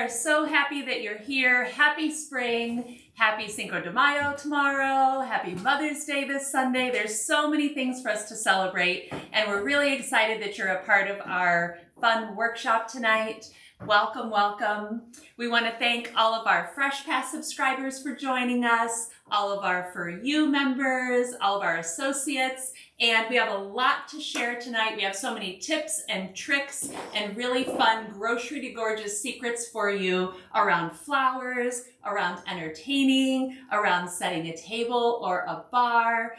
so happy that you're here. Happy spring. Happy Cinco de Mayo tomorrow. Happy Mother's Day this Sunday. There's so many things for us to celebrate, and we're really excited that you're a part of our fun workshop tonight. Welcome, welcome. We want to thank all of our Fresh Pass subscribers for joining us, all of our For You members, all of our associates, and we have a lot to share tonight. We have so many tips and tricks and really fun grocery to gorgeous secrets for you around flowers, around entertaining, around setting a table or a bar,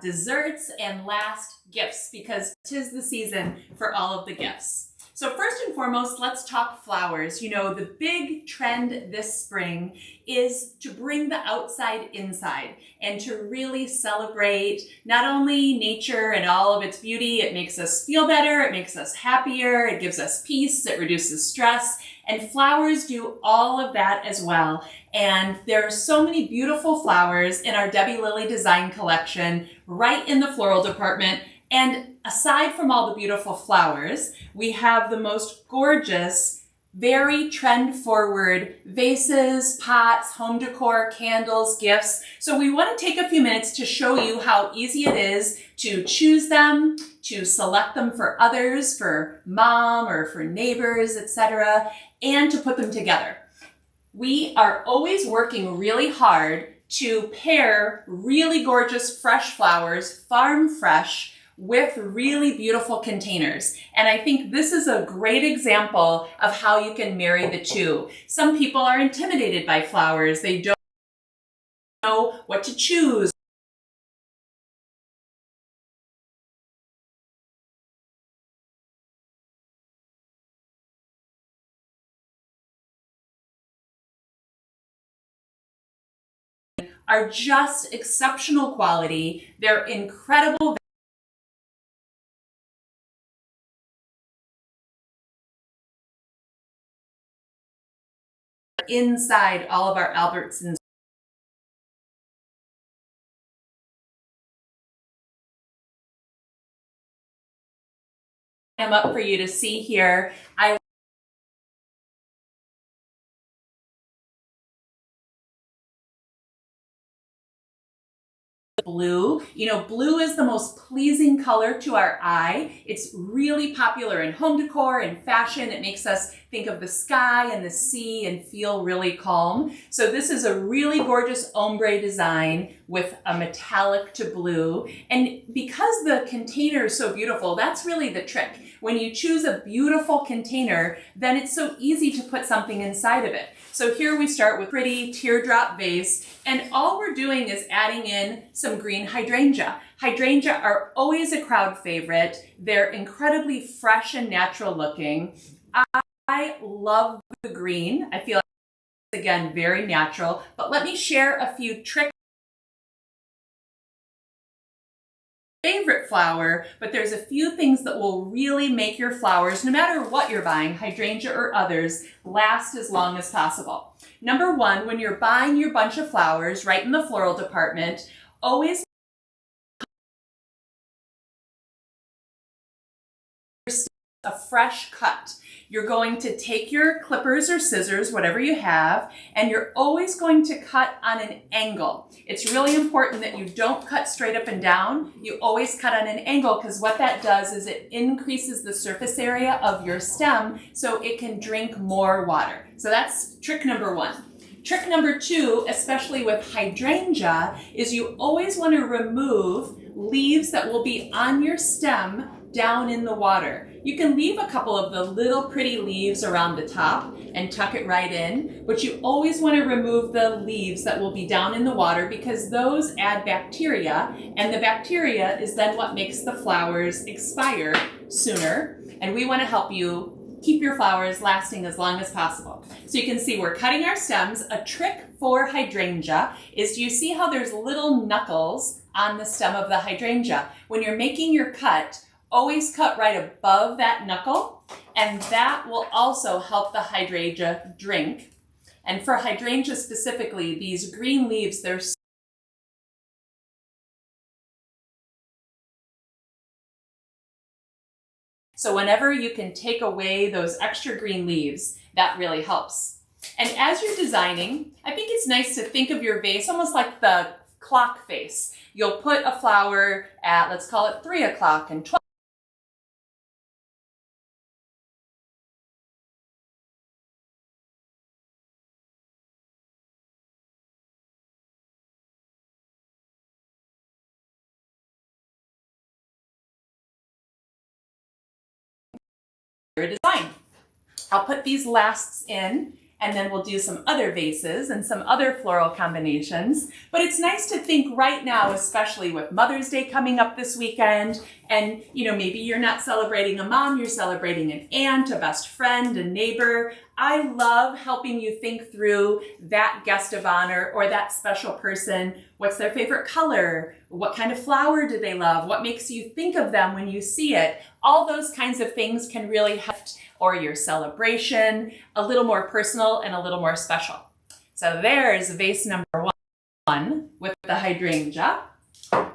desserts, and last, gifts, because 'tis the season for all of the gifts. So first and foremost, let's talk flowers. You know, the big trend this spring is to bring the outside inside and to really celebrate not only nature and all of its beauty. It makes us feel better, it makes us happier, it gives us peace, it reduces stress, and flowers do all of that as well. And there are so many beautiful flowers in our Debi Lilly design collection right in the floral department. And aside from all the beautiful flowers, we have the most gorgeous, very trend-forward vases, pots, home decor, candles, gifts. So we want to take a few minutes to show you how easy it is to choose them, to select them for others, for mom or for neighbors, etc., and to put them together. We are always working really hard to pair really gorgeous fresh flowers, farm fresh, with really beautiful containers. And I think this is a great example of how you can marry the two. Some people are intimidated by flowers. They don't know what to choose. Are just exceptional quality. They're incredible inside all of our Albertsons. I'm up for you to see here. Blue. You know, blue is the most pleasing color to our eye. It's really popular in home decor and fashion. It makes us think of the sky and the sea and feel really calm. So this is a really gorgeous ombre design with a metallic to blue. And because the container is so beautiful, that's really the trick. When you choose a beautiful container, then it's so easy to put something inside of it. So here we start with pretty teardrop vase, and all we're doing is adding in some green hydrangea. Hydrangea are always a crowd favorite. They're incredibly fresh and natural looking. I love the green. I feel like it's, again, very natural. But let me share a few tricks. Favorite flower, but there's a few things that will really make your flowers, no matter what you're buying, hydrangea or others, last as long as possible. Number one, when you're buying your bunch of flowers right in the floral department, always a fresh cut. You're going to take your clippers or scissors, whatever you have, and you're always going to cut on an angle. It's really important that you don't cut straight up and down. You always cut on an angle, because what that does is it increases the surface area of your stem so it can drink more water. So that's trick number one. Trick number two, especially with hydrangea, is you always want to remove leaves that will be on your stem down in the water. You can leave a couple of the little pretty leaves around the top and tuck it right in, but you always want to remove the leaves that will be down in the water, because those add bacteria, and the bacteria is then what makes the flowers expire sooner, and we want to help you keep your flowers lasting as long as possible. So you can see we're cutting our stems. A trick for hydrangea is, do you see how there's little knuckles on the stem of the hydrangea? When you're making your cut, always cut right above that knuckle, and that will also help the hydrangea drink. And for hydrangea specifically, these green leaves, they're so whenever you can take away those extra green leaves, that really helps. And as you're designing, I think it's nice to think of your vase almost like the clock face. You'll put a flower at, let's call it 3 o'clock and 12. Design. I'll put these lasts in, and then we'll do some other vases and some other floral combinations. But it's nice to think right now, especially with Mother's Day coming up this weekend, and maybe you're not celebrating a mom, you're celebrating an aunt, a best friend, a neighbor. I love helping you think through that guest of honor or that special person. What's their favorite color? What kind of flower do they love? What makes you think of them when you see it? All those kinds of things can really help or your celebration a little more personal and a little more special. So there's vase number 1 with the hydrangea.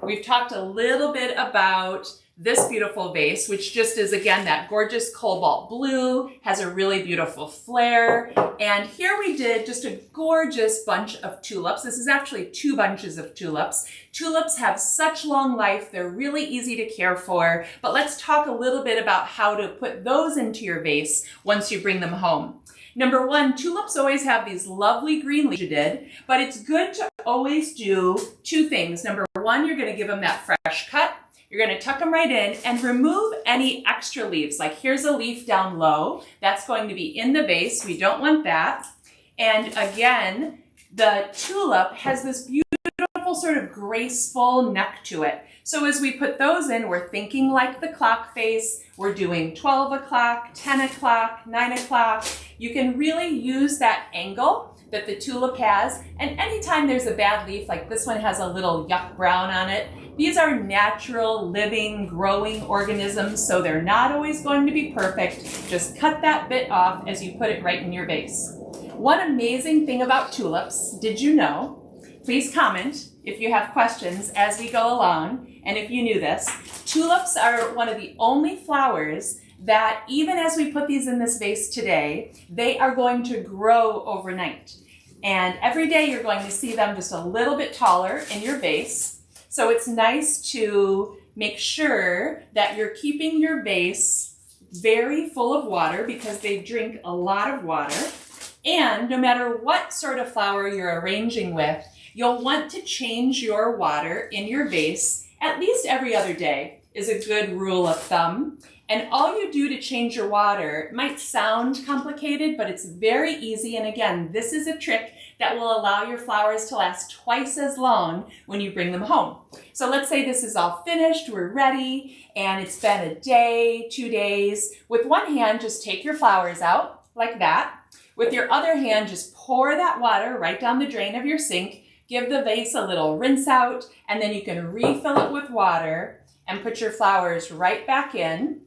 We've talked a little bit about this beautiful vase, which just is, again, that gorgeous cobalt blue, has a really beautiful flare. And here we did just a gorgeous bunch of tulips. This is actually 2 bunches of tulips. Tulips have such long life. They're really easy to care for. But let's talk a little bit about how to put those into your vase once you bring them home. Number 1, tulips always have these lovely green leaves, but it's good to always do 2 things. Number 1, you're going to give them that fresh cut. You're going to tuck them right in and remove any extra leaves. Like here's a leaf down low. That's going to be in the vase. We don't want that. And again, the tulip has this beautiful sort of graceful neck to it. So as we put those in, we're thinking like the clock face. We're doing 12 o'clock, 10 o'clock, 9 o'clock. You can really use that angle that the tulip has. And anytime there's a bad leaf, like this one has a little yuck brown on it, these are natural, living, growing organisms, so they're not always going to be perfect. Just cut that bit off as you put it right in your vase. One amazing thing about tulips, did you know? Please comment if you have questions as we go along, and if you knew this. Tulips are one of the only flowers that even as we put these in this vase today, they are going to grow overnight. And every day you're going to see them just a little bit taller in your vase. So it's nice to make sure that you're keeping your vase very full of water because they drink a lot of water. And no matter what sort of flower you're arranging with, you'll want to change your water in your vase at least every other day is a good rule of thumb. And all you do to change your water might sound complicated, but it's very easy. And again, this is a trick that will allow your flowers to last twice as long when you bring them home. So let's say this is all finished, we're ready, and it's been a day, 2 days. With one hand, just take your flowers out like that. With your other hand, just pour that water right down the drain of your sink. Give the vase a little rinse out, and then you can refill it with water and put your flowers right back in.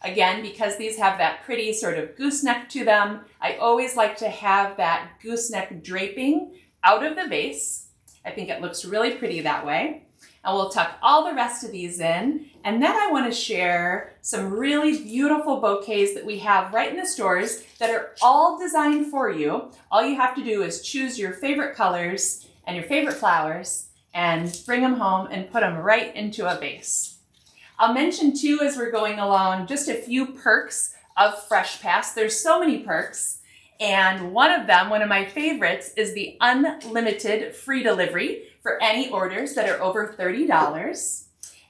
Again, because these have that pretty sort of gooseneck to them, I always like to have that gooseneck draping out of the vase. I think it looks really pretty that way. And we'll tuck all the rest of these in. And then I want to share some really beautiful bouquets that we have right in the stores that are all designed for you. All you have to do is choose your favorite colors and your favorite flowers and bring them home and put them right into a vase. I'll mention too, as we're going along, just a few perks of Fresh Pass. There's so many perks. And one of them, one of my favorites, is the unlimited free delivery for any orders that are over $30.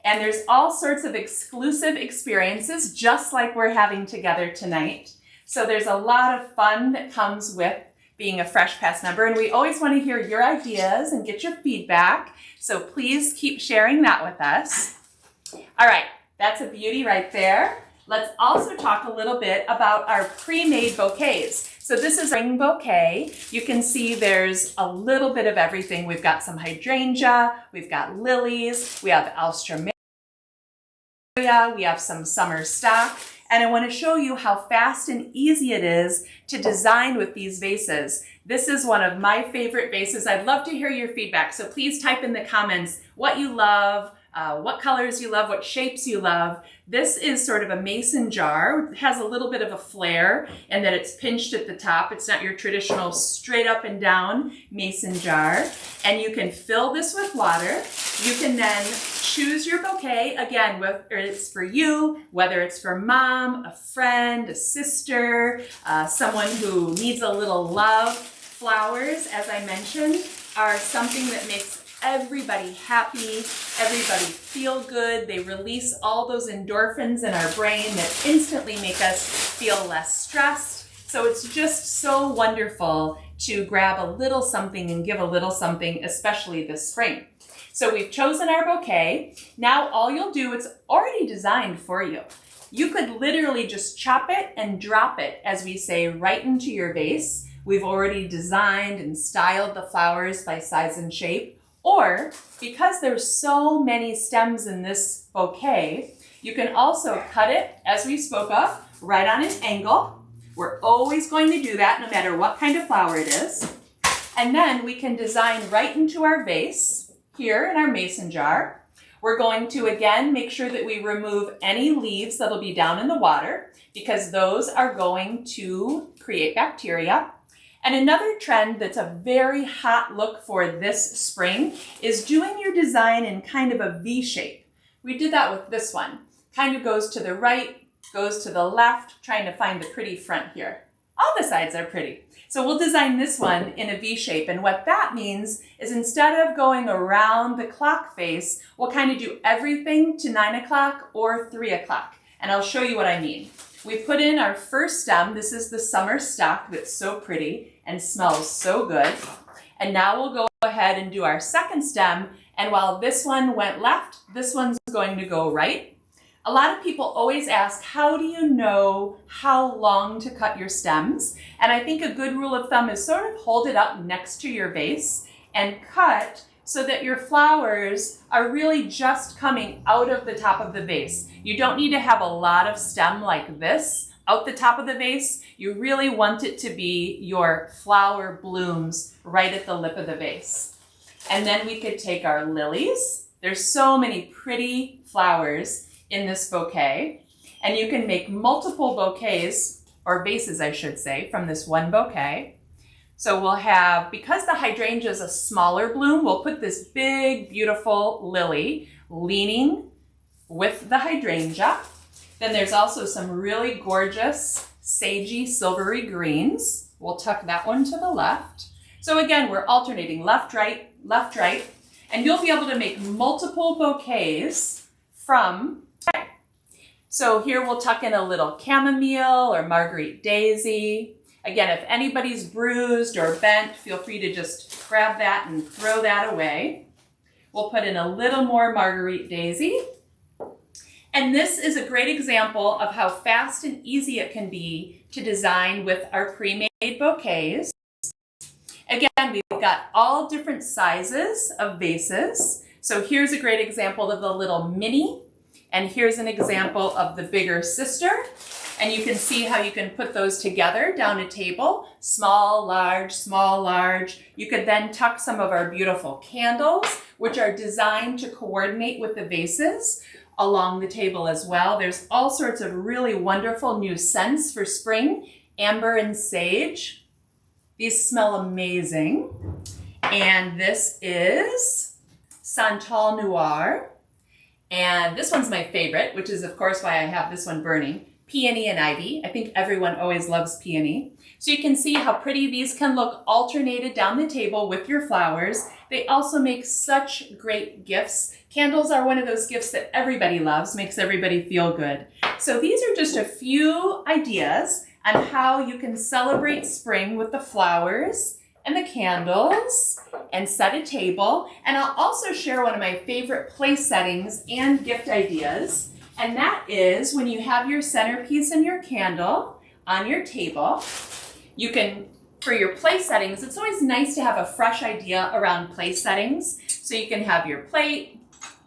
And there's all sorts of exclusive experiences, just like we're having together tonight. So there's a lot of fun that comes with being a Fresh Pass member. And we always want to hear your ideas and get your feedback. So please keep sharing that with us. All right, that's a beauty right there. Let's also talk a little bit about our pre-made bouquets. So this is a spring bouquet. You can see there's a little bit of everything. We've got some hydrangea, we've got lilies, we have alstroemeria, we have some summer stock. And I want to show you how fast and easy it is to design with these vases. This is one of my favorite vases. I'd love to hear your feedback. So please type in the comments what you love, what colors you love, what shapes you love. This is sort of a mason jar. It has a little bit of a flare in that it's pinched at the top. It's not your traditional straight up and down mason jar. And you can fill this with water. You can then choose your bouquet, again, whether it's for you, whether it's for mom, a friend, a sister, someone who needs a little love. Flowers, as I mentioned, are something that makes everybody happy, everybody feel good. They release all those endorphins in our brain that instantly make us feel less stressed. So it's just so wonderful to grab a little something and give a little something, especially this spring. So we've chosen our bouquet. Now all you'll do, it's already designed for you. You could literally just chop it and drop it, as we say, right into your vase. We've already designed and styled the flowers by size and shape. Or, because there's so many stems in this bouquet, you can also cut it, as we spoke of, right on an angle. We're always going to do that no matter what kind of flower it is. And then we can design right into our vase, here in our mason jar. We're going to, again, make sure that we remove any leaves that'll be down in the water, because those are going to create bacteria. And another trend that's a very hot look for this spring is doing your design in kind of a V shape. We did that with this one. Kind of goes to the right, goes to the left, trying to find the pretty front here. All the sides are pretty. So we'll design this one in a V shape. And what that means is instead of going around the clock face, we'll kind of do everything to 9 o'clock or 3 o'clock. And I'll show you what I mean. We put in our first stem. This is the summer stock that's so pretty and smells so good. And now we'll go ahead and do our second stem. And while this one went left, this one's going to go right. A lot of people always ask, how do you know how long to cut your stems? And I think a good rule of thumb is sort of hold it up next to your vase and cut so that your flowers are really just coming out of the top of the vase. You don't need to have a lot of stem like this out the top of the vase. You really want it to be your flower blooms right at the lip of the vase. And then we could take our lilies. There's so many pretty flowers in this bouquet. And you can make multiple bouquets, or vases I should say, from this one bouquet. So we'll have, because the hydrangea is a smaller bloom, we'll put this big, beautiful lily leaning with the hydrangea. Then there's also some really gorgeous, sagey, silvery greens. We'll tuck that one to the left. So again, we're alternating left, right, and you'll be able to make multiple bouquets from. So here we'll tuck in a little chamomile or Marguerite daisy. Again, if anybody's bruised or bent, feel free to just grab that and throw that away. We'll put in a little more Marguerite daisy. And this is a great example of how fast and easy it can be to design with our pre-made bouquets. Again, we've got all different sizes of vases. So here's a great example of the little mini, and here's an example of the bigger sister. And you can see how you can put those together down a table, small, large, small, large. You could then tuck some of our beautiful candles, which are designed to coordinate with the vases, along the table as well. There's all sorts of really wonderful new scents for spring, amber and sage. These smell amazing. And this is Santal Noir. And this one's my favorite, which is of course why I have this one burning. Peony and ivy. I think everyone always loves peony. So you can see how pretty these can look alternated down the table with your flowers. They also make such great gifts. Candles are one of those gifts that everybody loves, makes everybody feel good. So these are just a few ideas on how you can celebrate spring with the flowers and the candles and set a table. And I'll also share one of my favorite place settings and gift ideas. And that is when you have your centerpiece and your candle on your table, you can, for your place settings, it's always nice to have a fresh idea around place settings. So you can have your plate,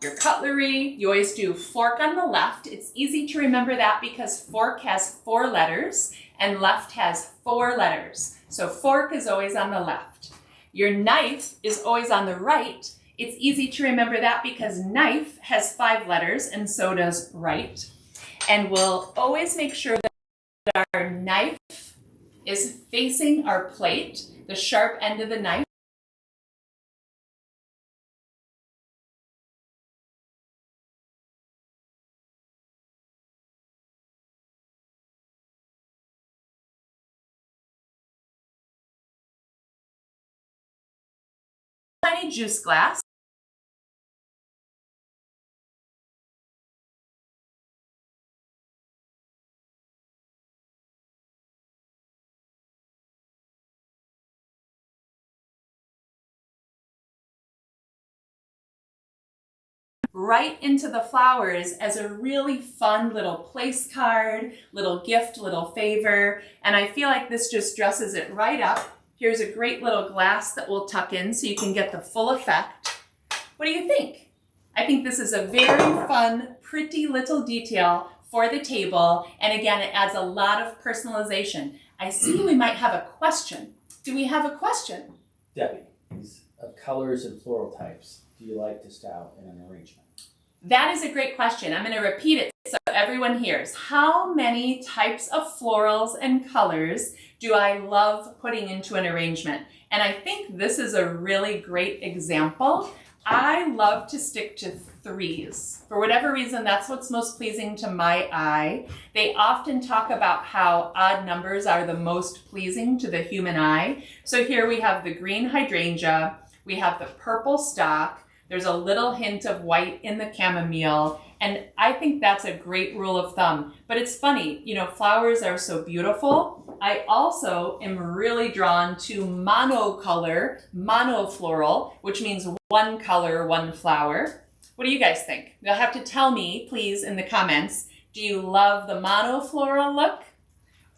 your cutlery. You always do fork on the left. It's easy to remember that because fork has 4 letters and left has 4 letters. So fork is always on the left. Your knife is always on the right. It's easy to remember that because knife has 5 letters and so does right. And we'll always make sure that our knife is facing our plate, the sharp end of the knife. Tiny juice glass. Right into the flowers as a really fun little place card, little gift, little favor. And I feel like this just dresses it right up. Here's a great little glass that we'll tuck in so you can get the full effect. What do you think? I think this is a very fun, pretty little detail for the table. And again, it adds a lot of personalization. I see we might have a question. Do we have a question? Debbie, of colors and floral types, do you like to style in an arrangement? That is a great question. I'm going to repeat it so everyone hears. How many types of florals and colors do I love putting into an arrangement? And I think this is a really great example. I love to stick to 3s. For whatever reason, that's what's most pleasing to my eye. They often talk about how odd numbers are the most pleasing to the human eye. So here we have the green hydrangea, we have the purple stock, there's a little hint of white in the chamomile, and I think that's a great rule of thumb. But it's funny, you know, flowers are so beautiful. I also am really drawn to monocolor, monofloral, which means one color, one flower. What do you guys think? You'll have to tell me, please, in the comments. Do you love the monofloral look?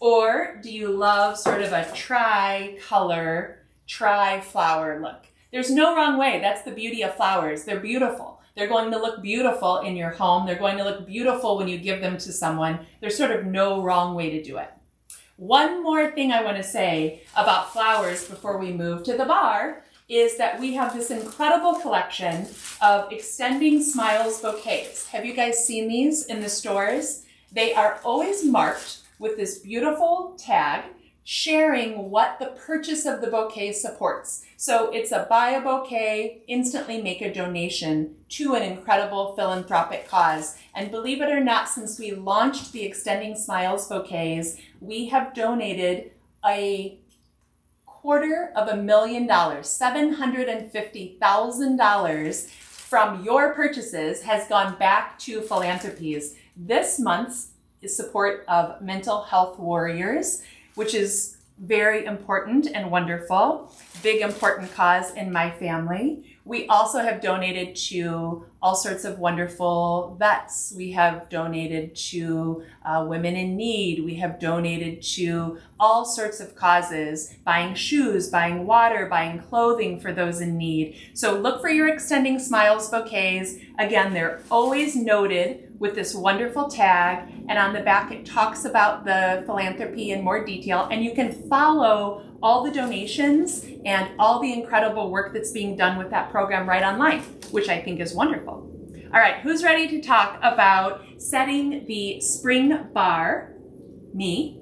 Or do you love sort of a tri-color, tri-flower look? There's no wrong way. That's the beauty of flowers. They're beautiful. They're going to look beautiful in your home. They're going to look beautiful when you give them to someone. There's sort of no wrong way to do it. One more thing I want to say about flowers before we move to the bar is that we have this incredible collection of Extending Smiles bouquets. Have you guys seen these in the stores? They are always marked with this beautiful tag sharing what the purchase of the bouquet supports. So it's a buy a bouquet, instantly make a donation to an incredible philanthropic cause. And believe it or not, since we launched the Extending Smiles bouquets, we have donated $250,000, $750,000 from your purchases has gone back to philanthropies. This month's support of mental health warriors, which is very important and wonderful. Big important cause in my family. We also have donated to all sorts of wonderful vets. We have donated to women in need. We have donated to all sorts of causes, buying shoes, buying water, buying clothing for those in need. So look for your Extending Smiles bouquets. Again, they're always noted with this wonderful tag, and on the back it talks about the philanthropy in more detail, and you can follow all the donations and all the incredible work that's being done with that program right online, which I think is wonderful. All right, who's ready to talk about setting the spring bar? Me.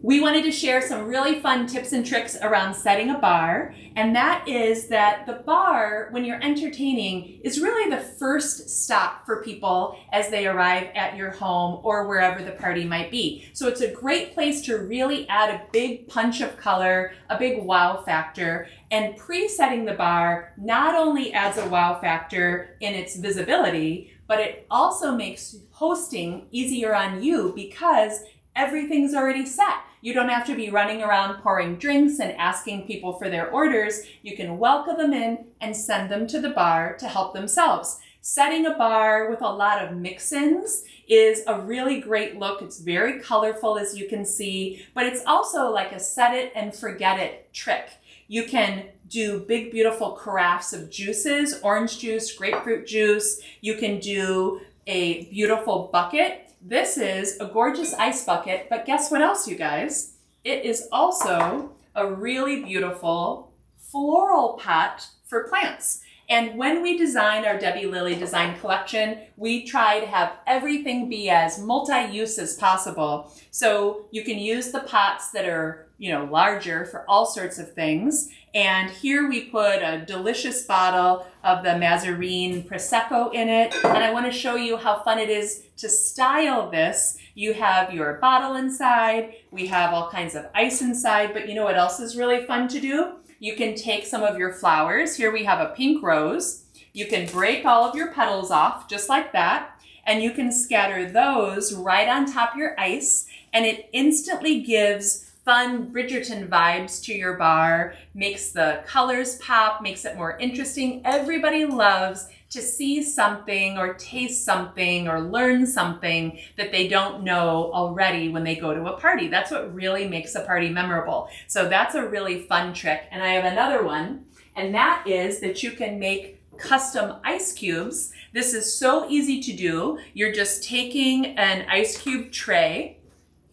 We wanted to share some really fun tips and tricks around setting a bar, and that is that the bar, when you're entertaining, is really the first stop for people as they arrive at your home or wherever the party might be. So it's a great place to really add a big punch of color, a big wow factor, and pre-setting the bar not only adds a wow factor in its visibility, but it also makes hosting easier on you because everything's already set. You don't have to be running around pouring drinks and asking people for their orders. You can welcome them in and send them to the bar to help themselves. Setting a bar with a lot of mix-ins is a really great look. It's very colorful, as you can see, but it's also like a set it and forget it trick. You can do big, beautiful carafes of juices, orange juice, grapefruit juice. You can do a beautiful bucket. This is a gorgeous ice bucket, but guess what else, you guys? It is also a really beautiful floral pot for plants. And when we designed our Debi Lilly design collection, we try to have everything be as multi-use as possible. So you can use the pots that are, larger for all sorts of things. And here we put a delicious bottle of the Mazarine Prosecco in it. And I want to show you how fun it is to style this. You have your bottle inside. We have all kinds of ice inside. But you know what else is really fun to do? You can take some of your flowers. Here we have a pink rose. You can break all of your petals off just like that. And you can scatter those right on top of your ice. And it instantly gives fun Bridgerton vibes to your bar, makes the colors pop, makes it more interesting. Everybody loves to see something or taste something or learn something that they don't know already when they go to a party. That's what really makes a party memorable. So that's a really fun trick. And I have another one, and that is that you can make custom ice cubes. This is so easy to do. You're just taking an ice cube tray.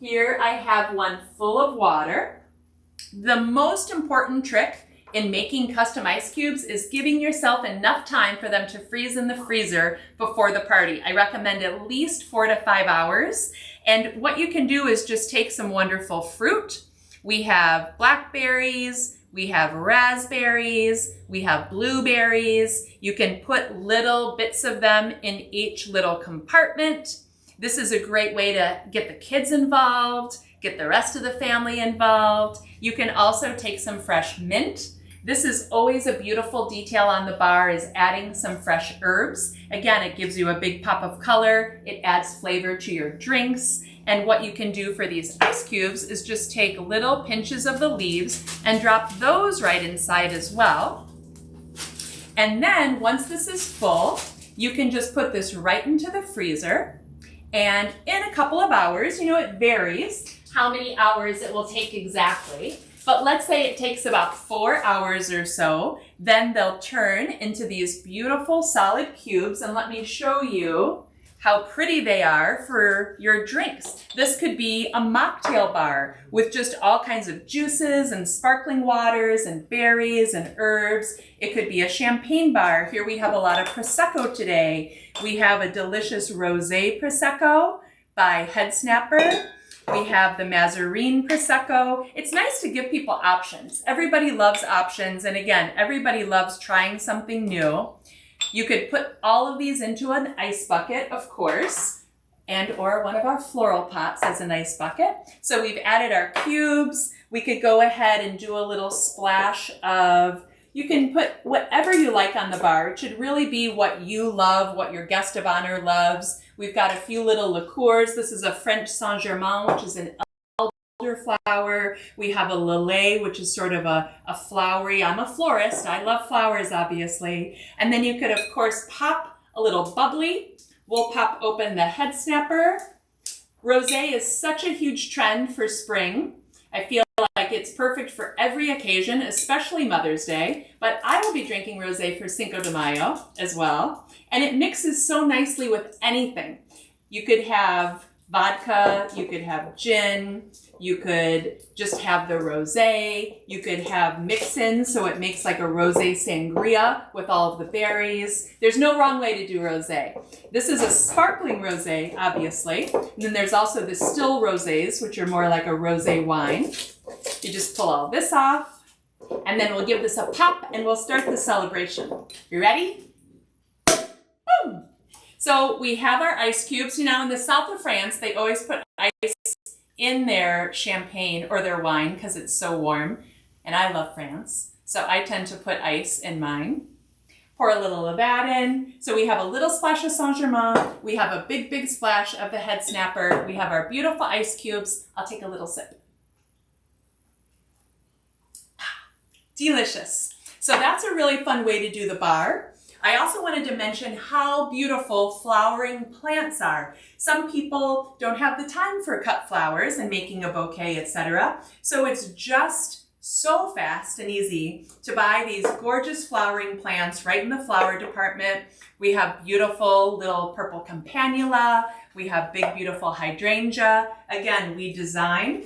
Here I have one full of water. The most important trick in making custom ice cubes is giving yourself enough time for them to freeze in the freezer before the party. I recommend at least 4 to 5 hours. And what you can do is just take some wonderful fruit. We have blackberries, we have raspberries, we have blueberries. You can put little bits of them in each little compartment. This is a great way to get the kids involved, get the rest of the family involved. You can also take some fresh mint. This is always a beautiful detail on the bar, is adding some fresh herbs. Again, it gives you a big pop of color. It adds flavor to your drinks. And what you can do for these ice cubes is just take little pinches of the leaves and drop those right inside as well. And then once this is full, you can just put this right into the freezer. And in a couple of hours, it varies how many hours it will take exactly, but let's say it takes about 4 hours or so, then they'll turn into these beautiful solid cubes. And let me show you how pretty they are for your drinks. This could be a mocktail bar with just all kinds of juices and sparkling waters and berries and herbs. It could be a champagne bar. Here we have a lot of Prosecco today. We have a delicious rosé Prosecco by Head Snapper. We have the Mazarine Prosecco. It's nice to give people options. Everybody loves options. And again, everybody loves trying something new. You could put all of these into an ice bucket, of course, and or one of our floral pots as an ice bucket. So we've added our cubes. We could go ahead and do a little splash of, you can put whatever you like on the bar. It should really be what you love, what your guest of honor loves. We've got a few little liqueurs. This is a French Saint-Germain, which is an elderflower. We have a lillet, which is sort of a flowery. I'm a florist. I love flowers, obviously. And then you could, of course, pop a little bubbly. We'll pop open the Head Snapper. Rosé is such a huge trend for spring. I feel like it's perfect for every occasion, especially Mother's Day. But I will be drinking rosé for Cinco de Mayo as well. And it mixes so nicely with anything. You could have vodka, you could have gin, you could just have the rosé, you could have mix-in, so it makes like a rosé sangria with all of the berries. There's no wrong way to do rosé. This is a sparkling rosé, obviously. And then there's also the still rosés, which are more like a rosé wine. You just pull all this off, and then we'll give this a pop, and we'll start the celebration. You ready? Boom! So we have our ice cubes. In the south of France, they always put ice in their champagne or their wine because it's so warm. And I love France, so I tend to put ice in mine. Pour a little of that in. So we have a little splash of Saint-Germain. We have a big, big splash of the Head Snapper. We have our beautiful ice cubes. I'll take a little sip. Delicious. So that's a really fun way to do the bar. I also wanted to mention how beautiful flowering plants are. Some people don't have the time for cut flowers and making a bouquet, etc. So it's just so fast and easy to buy these gorgeous flowering plants right in the flower department. We have beautiful little purple campanula. We have big, beautiful hydrangea. Again, we designed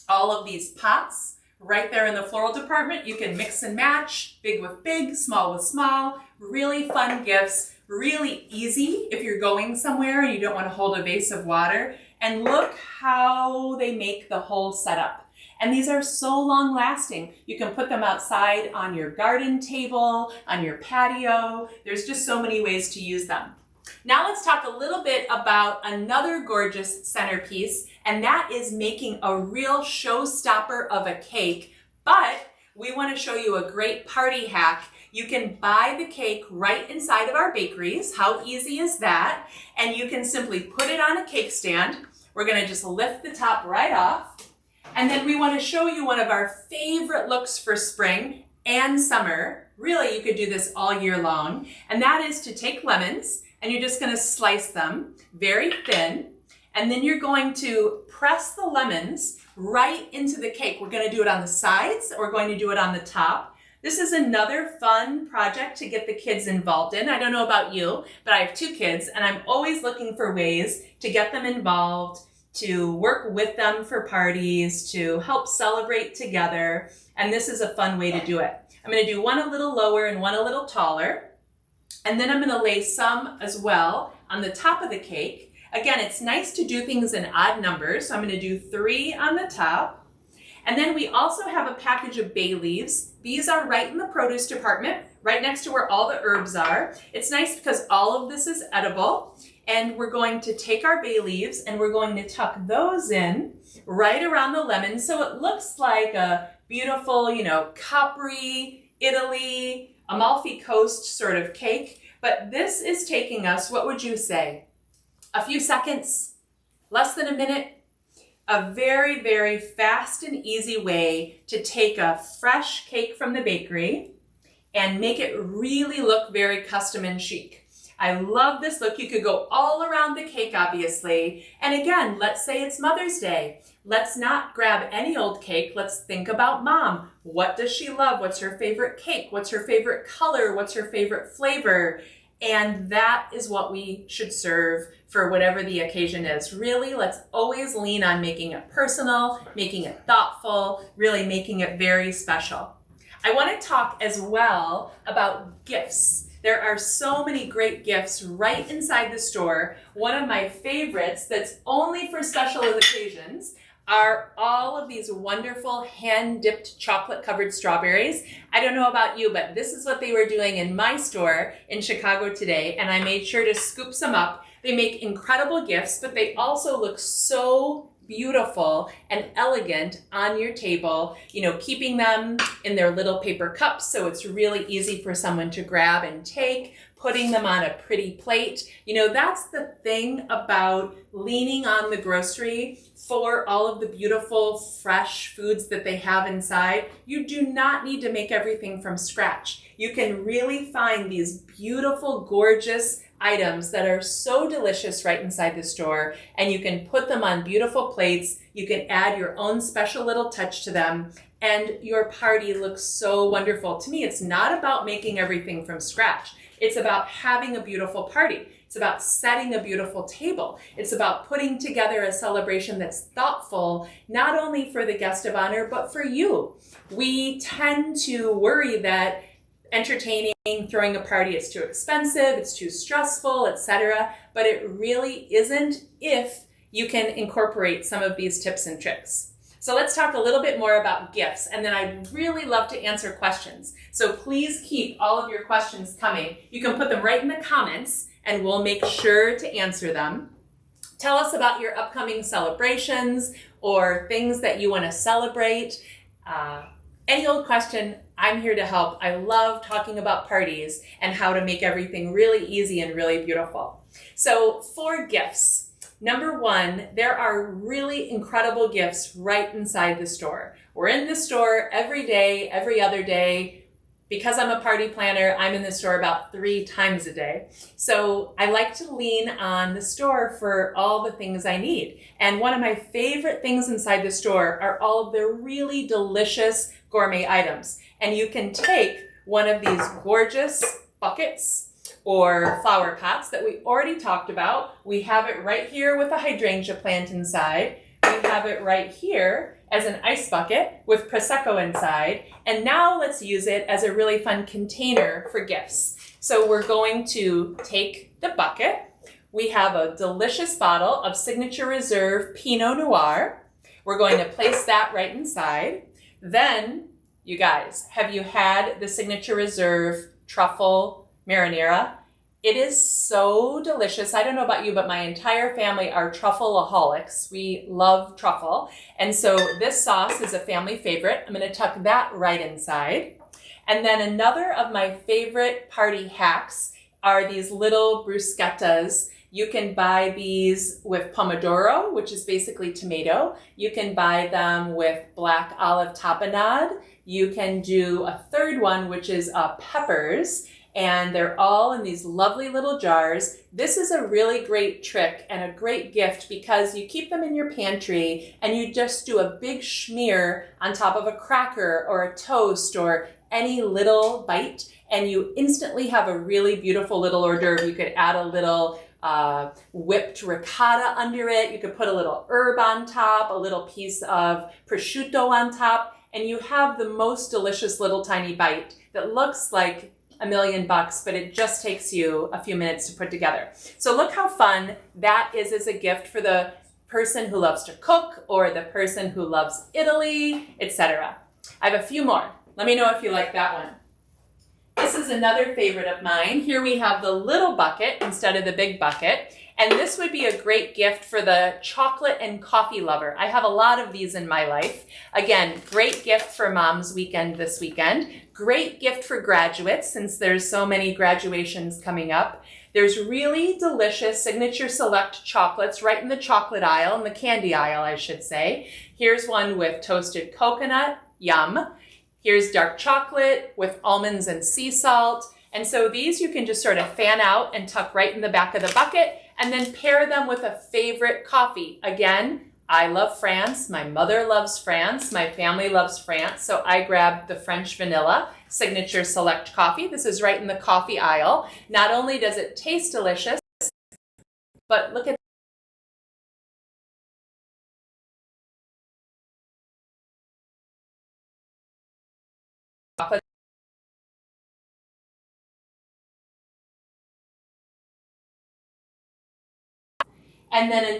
all of these pots Right there in the floral department, you can mix and match, big with big, small with small, really fun gifts, really easy if you're going somewhere and you don't want to hold a vase of water. And look how they make the whole setup. And these are so long lasting. You can put them outside on your garden table, on your patio. There's just so many ways to use them. Now let's talk a little bit about another gorgeous centerpiece, and that is making a real showstopper of a cake. But we want to show you a great party hack. You can buy the cake right inside of our bakeries. How easy is that? And you can simply put it on a cake stand. We're going to just lift the top right off. And then we want to show you one of our favorite looks for spring and summer. Really, you could do this all year long. And that is to take lemons and you're just going to slice them very thin. And then you're going to press the lemons right into the cake. We're going to do it on the sides. We're going to do it on the top. This is another fun project to get the kids involved in. I don't know about you, but I have 2 kids and I'm always looking for ways to get them involved, to work with them for parties, to help celebrate together. And this is a fun way to do it. I'm going to do one a little lower and one a little taller. And then I'm going to lay some as well on the top of the cake. Again, it's nice to do things in odd numbers. So I'm going to do 3 on the top. And then we also have a package of bay leaves. These are right in the produce department, right next to where all the herbs are. It's nice because all of this is edible. And we're going to take our bay leaves and we're going to tuck those in right around the lemon. So it looks like a beautiful, Capri, Italy, Amalfi Coast sort of cake. But this is taking us, what would you say? A few seconds, less than a minute. A very, very fast and easy way to take a fresh cake from the bakery and make it really look very custom and chic. I love this look. You could go all around the cake, obviously. And again, let's say it's Mother's Day. Let's not grab any old cake. Let's think about mom. What does she love? What's her favorite cake? What's her favorite color? What's her favorite flavor? And that is what we should serve for whatever the occasion is. Really, let's always lean on making it personal, making it thoughtful, really making it very special. I want to talk as well about gifts. There are so many great gifts right inside the store. One of my favorites that's only for special occasions are all of these wonderful hand-dipped chocolate-covered strawberries. I don't know about you, but this is what they were doing in my store in Chicago today, and I made sure to scoop some up. They make incredible gifts, but they also look so beautiful and elegant on your table, keeping them in their little paper cups so it's really easy for someone to grab and take, putting them on a pretty plate. That's the thing about leaning on the grocery for all of the beautiful, fresh foods that they have inside. You do not need to make everything from scratch. You can really find these beautiful, gorgeous items that are so delicious right inside the store, and you can put them on beautiful plates. You can add your own special little touch to them, and your party looks so wonderful. To me, it's not about making everything from scratch. It's about having a beautiful party. It's about setting a beautiful table. It's about putting together a celebration that's thoughtful, not only for the guest of honor, but for you. We tend to worry that entertaining, throwing a party is too expensive, it's too stressful, etc. But it really isn't if you can incorporate some of these tips and tricks. So let's talk a little bit more about gifts, and then I'd really love to answer questions. So please keep all of your questions coming. You can put them right in the comments and we'll make sure to answer them. Tell us about your upcoming celebrations or things that you want to celebrate. Any old question, I'm here to help. I love talking about parties and how to make everything really easy and really beautiful. So for gifts, number 1, there are really incredible gifts right inside the store. We're in the store every day, every other day. Because I'm a party planner, I'm in the store about 3 times a day. So I like to lean on the store for all the things I need. And one of my favorite things inside the store are all of the really delicious gourmet items. And you can take one of these gorgeous buckets or flower pots that we already talked about. We have it right here with a hydrangea plant inside. We have it right here as an ice bucket with Prosecco inside. And now let's use it as a really fun container for gifts. So we're going to take the bucket. We have a delicious bottle of Signature Reserve Pinot Noir. We're going to place that right inside. Then, you guys, have you had the Signature Reserve Truffle Marinara? It is so delicious. I don't know about you, but my entire family are truffleaholics. We love truffle. And so this sauce is a family favorite. I'm going to tuck that right inside. And then another of my favorite party hacks are these little bruschettas. You can buy these with pomodoro, which is basically tomato. You can buy them with black olive tapenade. You can do a third one, which is peppers. And they're all in these lovely little jars. This is a really great trick and a great gift because you keep them in your pantry and you just do a big smear on top of a cracker or a toast or any little bite, and you instantly have a really beautiful little hors d'oeuvre. You could add a little whipped ricotta under it. You could put a little herb on top, a little piece of prosciutto on top, and you have the most delicious little tiny bite that looks like $1 million, but it just takes you a few minutes to put together. So look how fun that is as a gift for the person who loves to cook or the person who loves Italy, etc. I have a few more. Let me know if you like that one. This is another favorite of mine. Here we have the little bucket instead of the big bucket. And this would be a great gift for the chocolate and coffee lover. I have a lot of these in my life. Again, great gift for Mom's Weekend this weekend. Great gift for graduates since there's so many graduations coming up. There's really delicious Signature Select chocolates right in the chocolate aisle, in the candy aisle, I should say. Here's one with toasted coconut, yum. Here's dark chocolate with almonds and sea salt. And so these you can just sort of fan out and tuck right in the back of the bucket and then pair them with a favorite coffee. Again, I love France. My mother loves France. My family loves France. So I grabbed the French Vanilla Signature Select Coffee. This is right in the coffee aisle. Not only does it taste delicious, but look at chocolate. And then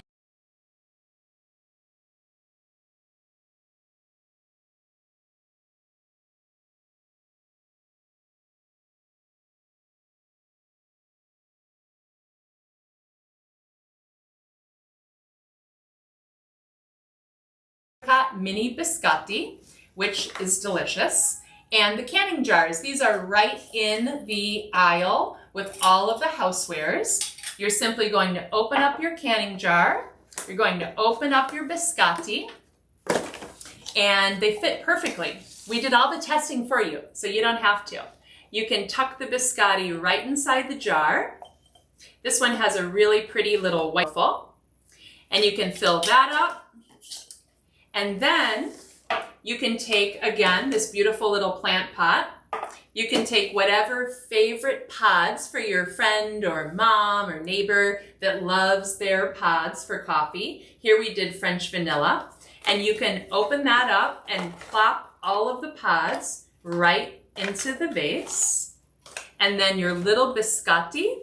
mini biscotti, which is delicious. And the canning jars, these are right in the aisle with all of the housewares. You're simply going to open up your canning jar. You're going to open up your biscotti, and they fit perfectly. We did all the testing for you, so you don't have to. You can tuck the biscotti right inside the jar. This one has a really pretty little white full, and you can fill that up. And then you can take, again, this beautiful little plant pot. You can take whatever favorite pods for your friend or mom or neighbor that loves their pods for coffee. Here we did French vanilla. And you can open that up and plop all of the pods right into the vase. And then your little biscotti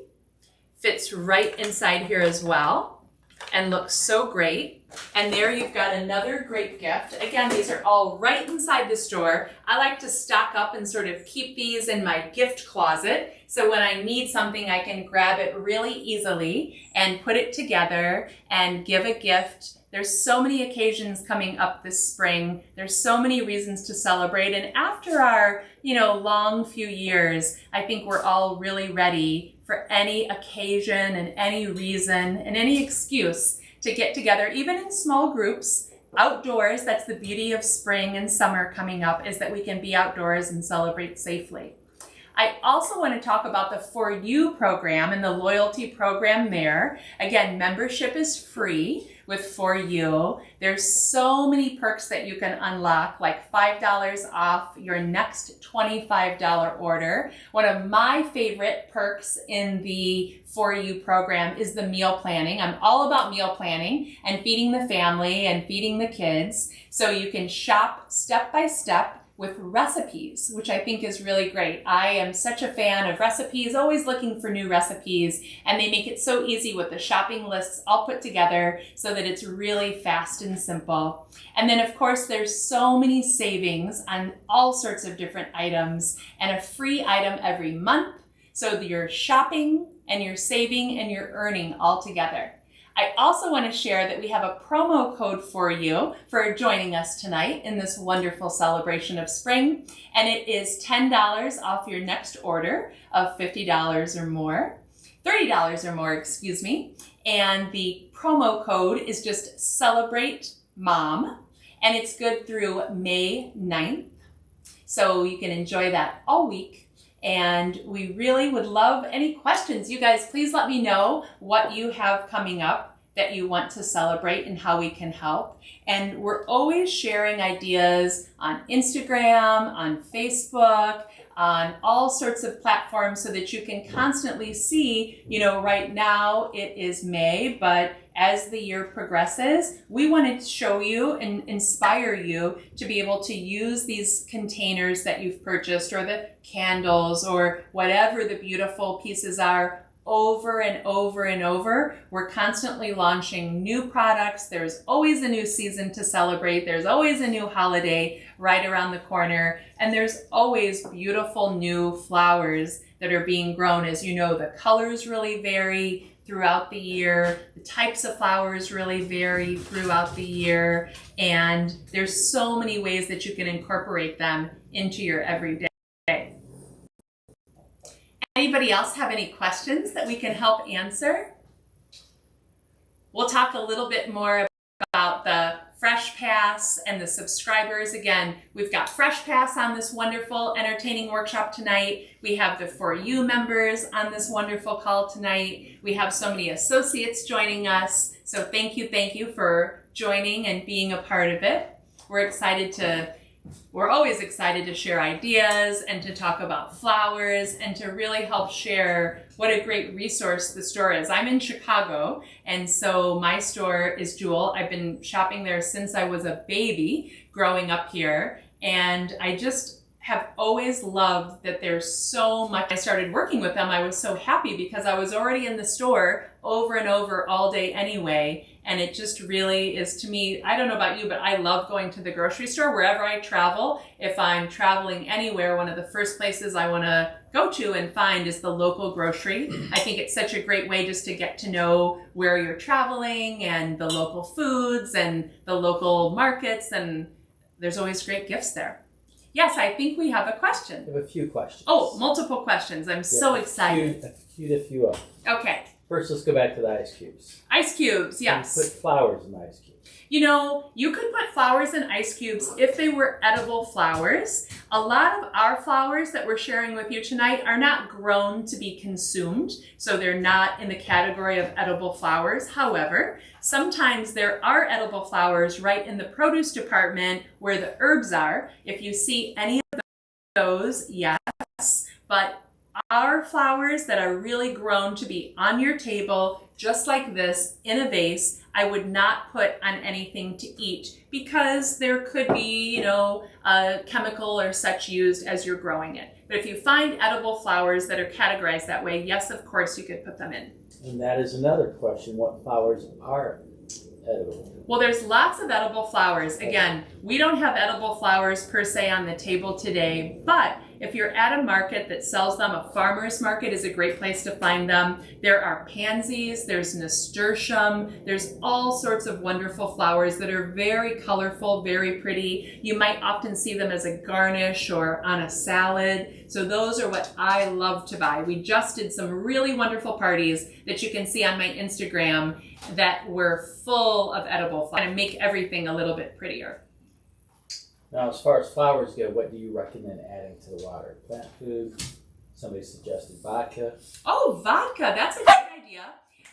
fits right inside here as well and looks so great. And there you've got another great gift. Again, these are all right inside the store. I like to stock up and sort of keep these in my gift closet. So when I need something, I can grab it really easily and put it together and give a gift. There's so many occasions coming up this spring. There's so many reasons to celebrate. And after our, long few years, I think we're all really ready for any occasion and any reason and any excuse to get together, even in small groups, outdoors. That's the beauty of spring and summer coming up, is that we can be outdoors and celebrate safely. I also want to talk about the For You program and the loyalty program there. Again, membership is free with For You. There's so many perks that you can unlock, like $5 off your next $25 order. One of my favorite perks in the For You program is the meal planning. I'm all about meal planning and feeding the family and feeding the kids. So you can shop step by step with recipes, which I think is really great. I am such a fan of recipes, always looking for new recipes, and they make it so easy with the shopping lists all put together so that it's really fast and simple. And then of course there's so many savings on all sorts of different items and a free item every month. So you're shopping and you're saving and you're earning all together. I also want to share that we have a promo code for you for joining us tonight in this wonderful celebration of spring. And it is $10 off your next order of $50 or more, $30 or more, excuse me. And the promo code is just Celebrate Mom. And it's good through May 9th. So you can enjoy that all week. And we really would love any questions. You guys, please let me know what you have coming up that you want to celebrate and how we can help. And we're always sharing ideas on Instagram, on Facebook, on all sorts of platforms so that you can constantly see, right now it is May, but as the year progresses, we want to show you and inspire you to be able to use these containers that you've purchased or the candles or whatever the beautiful pieces are over and over and over. We're constantly launching new products. There's always a new season to celebrate. There's always a new holiday right around the corner. And there's always beautiful new flowers that are being grown. As you know, the colors really vary throughout the year. The types of flowers really vary throughout the year. And there's so many ways that you can incorporate them into your everyday. Anybody else have any questions that we can help answer? We'll talk a little bit more about the Fresh Pass and the subscribers. Again, we've got Fresh Pass on this wonderful entertaining workshop tonight. We have the For You members on this wonderful call tonight. We have so many associates joining us. So thank you for joining and being a part of it. We're always excited to share ideas and to talk about flowers and to really help share what a great resource the store is. I'm in Chicago, and so my store is Jewel. I've been shopping there since I was a baby growing up here, and I just have always loved that there's so much. I started working with them, I was so happy because I was already in the store over and over all day anyway. And it just really is, to me, I don't know about you, but I love going to the grocery store wherever I travel. If I'm traveling anywhere, one of the first places I want to go to and find is the local grocery. I think it's such a great way just to get to know where you're traveling and the local foods and the local markets, and there's always great gifts there. Yes, I think we have a question. I have a few questions. Oh, multiple questions. I'm so excited. A few up. Okay. First, let's go back to the ice cubes. Ice cubes, yes. And put flowers in the ice cubes. You could put flowers in ice cubes if they were edible flowers. A lot of our flowers that we're sharing with you tonight are not grown to be consumed, so they're not in the category of edible flowers. However, sometimes there are edible flowers right in the produce department where the herbs are. If you see any of those, yes, but our flowers that are really grown to be on your table, just like this, in a vase, I would not put on anything to eat because there could be, a chemical or such used as you're growing it. But if you find edible flowers that are categorized that way, yes, of course, you could put them in. And that is another question. What flowers are edible? Well, there's lots of edible flowers. Again, we don't have edible flowers per se on the table today, but if you're at a market that sells them, a farmer's market is a great place to find them. There are pansies, there's nasturtium, there's all sorts of wonderful flowers that are very colorful, very pretty. You might often see them as a garnish or on a salad. So those are what I love to buy. We just did some really wonderful parties that you can see on my Instagram that were full of edible flowers and make everything a little bit prettier. Now, as far as flowers go, what do you recommend adding to the water? Plant food, Somebody suggested vodka. Oh, vodka, that's a good idea.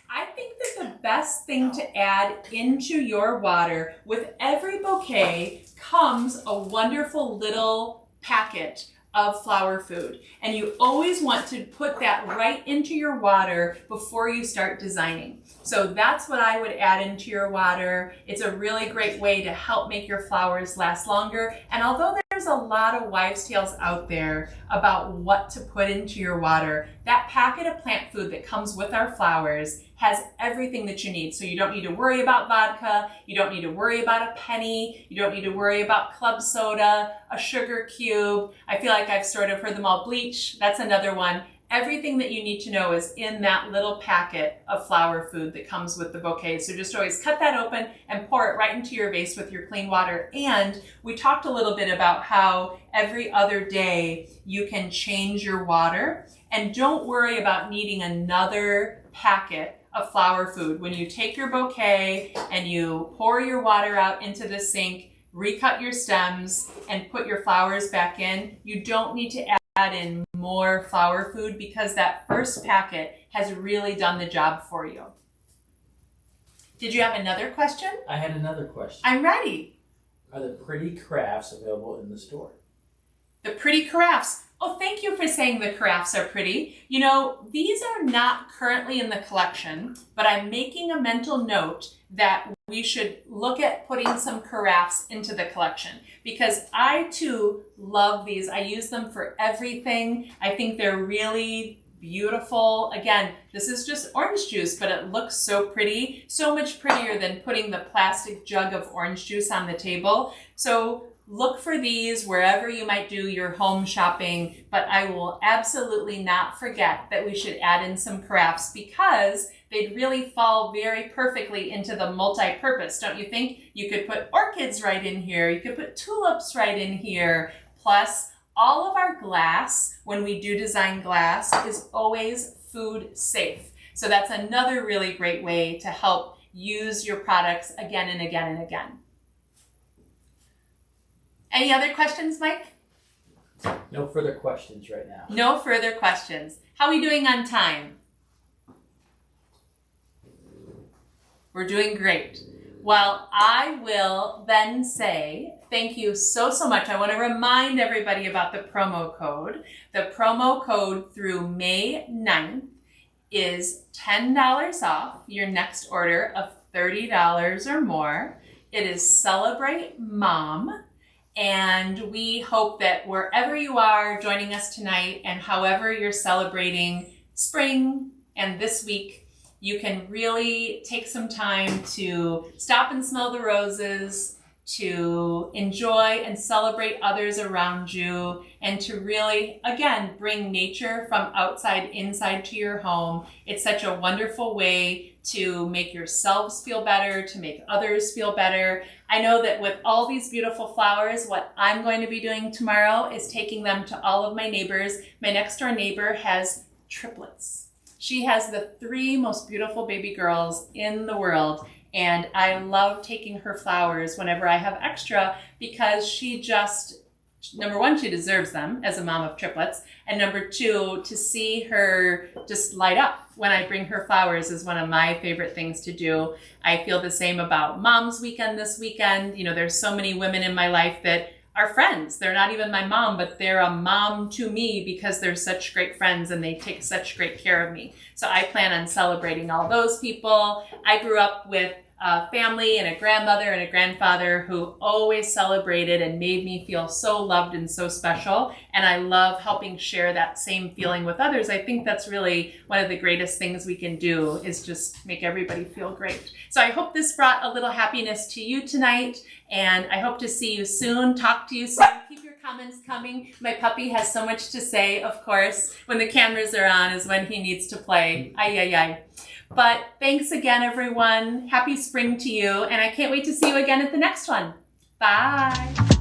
I think that the best thing to add into your water with every bouquet comes a wonderful little packet of flower food. And you always want to put that right into your water before you start designing. So that's what I would add into your water. It's a really great way to help make your flowers last longer. And although there's a lot of wives' tales out there about what to put into your water, that packet of plant food that comes with our flowers has everything that you need. So you don't need to worry about vodka, you don't need to worry about a penny, you don't need to worry about club soda, a sugar cube. I feel like I've sort of heard them all. Bleach, that's another one. Everything that you need to know is in that little packet of flower food that comes with the bouquet. So just always cut that open and pour it right into your vase with your clean water. And we talked a little bit about how every other day you can change your water, and don't worry about needing another packet of flower food. When you take your bouquet and you pour your water out into the sink, recut your stems and put your flowers back in, you don't need to add in more flower food because that first packet has really done the job for you. Did you have another question? I had another question. I'm ready. Are the pretty crafts available in the store? The pretty carafes. Oh, thank you for saying the carafes are pretty. You know, these are not currently in the collection, but I'm making a mental note that we should look at putting some carafes into the collection because I too love these. I use them for everything. I think they're really beautiful. Again, this is just orange juice, but it looks so pretty, so much prettier than putting the plastic jug of orange juice on the table. So look for these wherever you might do your home shopping, but I will absolutely not forget that we should add in some carafes because they'd really fall very perfectly into the multi-purpose, don't you think? You could put orchids right in here, you could put tulips right in here, plus all of our glass, when we do design glass, is always food safe. So that's another really great way to help use your products again and again and again. Any other questions, Mike? No further questions right now. No further questions. How are we doing on time? We're doing great. Well, I will then say thank you so much. I want to remind everybody about the promo code. The promo code through May 9th is $10 off your next order of $30 or more. It is Celebrate Mom. And we hope that wherever you are joining us tonight and however you're celebrating spring and this week, you can really take some time to stop and smell the roses, to enjoy and celebrate others around you, and to really, again, bring nature from outside inside to your home. It's such a wonderful way to make yourselves feel better, to make others feel better. I know that with all these beautiful flowers, what I'm going to be doing tomorrow is taking them to all of my neighbors. My next door neighbor has triplets. She has the 3 most beautiful baby girls in the world. And I love taking her flowers whenever I have extra because she just, number one, she deserves them as a mom of triplets. And number 2, to see her just light up when I bring her flowers is one of my favorite things to do. I feel the same about Mom's Weekend this weekend. You know, there's so many women in my life that are friends. They're not even my mom, but they're a mom to me because they're such great friends and they take such great care of me. So I plan on celebrating all those people. I grew up with a family and a grandmother and a grandfather who always celebrated and made me feel so loved and so special. And I love helping share that same feeling with others. I think that's really one of the greatest things we can do is just make everybody feel great. So I hope this brought a little happiness to you tonight. And I hope to see you soon, talk to you soon. Keep your comments coming. My puppy has so much to say, of course. When the cameras are on is when he needs to play. Ay, ay, ay. But thanks again, everyone. Happy spring to you. And I can't wait to see you again at the next one. Bye.